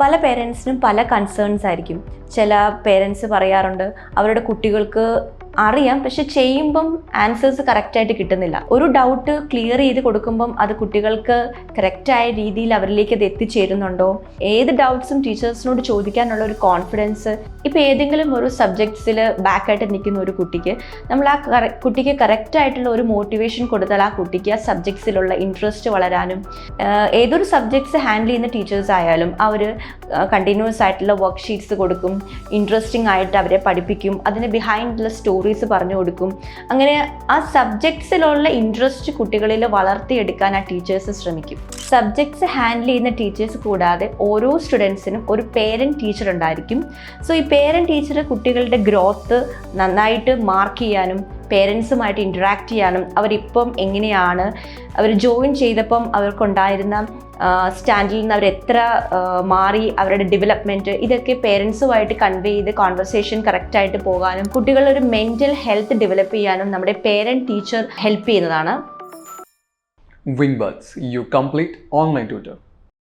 പല പേരൻസിനും പല കൺസേൺസ് ആയിരിക്കും. ചില പേരൻസ് പറയാറുണ്ട് അവരുടെ കുട്ടികൾക്ക് അറിയാം, പക്ഷെ ചെയ്യുമ്പം ആൻസേഴ്സ് കറക്റ്റായിട്ട് കിട്ടുന്നില്ല. ഒരു ഡൗട്ട് ക്ലിയർ ചെയ്ത് കൊടുക്കുമ്പം അത് കുട്ടികൾക്ക് കറക്റ്റായ രീതിയിൽ അവരിലേക്ക് അത് എത്തിച്ചേരുന്നുണ്ടോ, ഏത് ഡൗട്ട്സും ടീച്ചേഴ്സിനോട് ചോദിക്കാനുള്ള ഒരു കോൺഫിഡൻസ്. ഇപ്പോൾ ഏതെങ്കിലും ഒരു സബ്ജക്ട്സിൽ ബാക്കായിട്ട് നിൽക്കുന്ന ഒരു കുട്ടിക്ക് നമ്മൾ കുട്ടിക്ക് കറക്റ്റായിട്ടുള്ള ഒരു മോട്ടിവേഷൻ കൊടുത്താൽ ആ കുട്ടിക്ക് ആ സബ്ജക്ട്സിലുള്ള ഇൻട്രസ്റ്റ് വളരാനും, ഏതൊരു സബ്ജക്ട്സ് ഹാൻഡിൽ ചെയ്യുന്ന ടീച്ചേഴ്സ് ആയാലും അവർ കണ്ടിന്യൂസ് ആയിട്ടുള്ള വർക്ക് ഷീറ്റ്സ് കൊടുക്കും, ഇൻട്രസ്റ്റിംഗ് ആയിട്ട് അവരെ പഠിപ്പിക്കും, അതിന് ബിഹൈൻഡുള്ള സ്റ്റോറീസ് പറഞ്ഞു കൊടുക്കും. അങ്ങനെ ആ സബ്ജക്ട്സിലുള്ള ഇൻട്രസ്റ്റ് കുട്ടികളിൽ വളർത്തിയെടുക്കാൻ ആ ടീച്ചേഴ്സ് ശ്രമിക്കും. സബ്ജക്ട്സ് ഹാൻഡിൽ ചെയ്യുന്ന ടീച്ചേഴ്സ് കൂടാതെ ഓരോ സ്റ്റുഡൻസിനും ഒരു പേരൻറ്റ് ടീച്ചർ ഉണ്ടായിരിക്കും. സോ ഈ പേരൻറ്റ് ടീച്ചർ കുട്ടികളുടെ ഗ്രോത്ത് നന്നായിട്ട് മാർക്ക് ചെയ്യാനും പേരൻസുമായിട്ട് ഇൻറ്ററാക്ട് ചെയ്യാനും, അവരിപ്പം എങ്ങനെയാണ്, അവർ ജോയിൻ ചെയ്തപ്പം അവർക്കുണ്ടായിരുന്ന സ്റ്റാൻഡിൽ നിന്ന് അവരെത്ര മാറി, അവരുടെ ഡെവലപ്മെൻറ്റ്, ഇതൊക്കെ പേരൻസുമായിട്ട് കൺവേ ചെയ്ത് കോൺവെർസേഷൻ കറക്റ്റായിട്ട് പോകാനും കുട്ടികളൊരു മെൻ്റൽ ഹെൽത്ത് ഡെവലപ്പ് ചെയ്യാനും നമ്മുടെ പേരൻറ്റ് ടീച്ചർ ഹെൽപ്പ് ചെയ്യുന്നതാണ്. Wingbirds, your complete online tutor.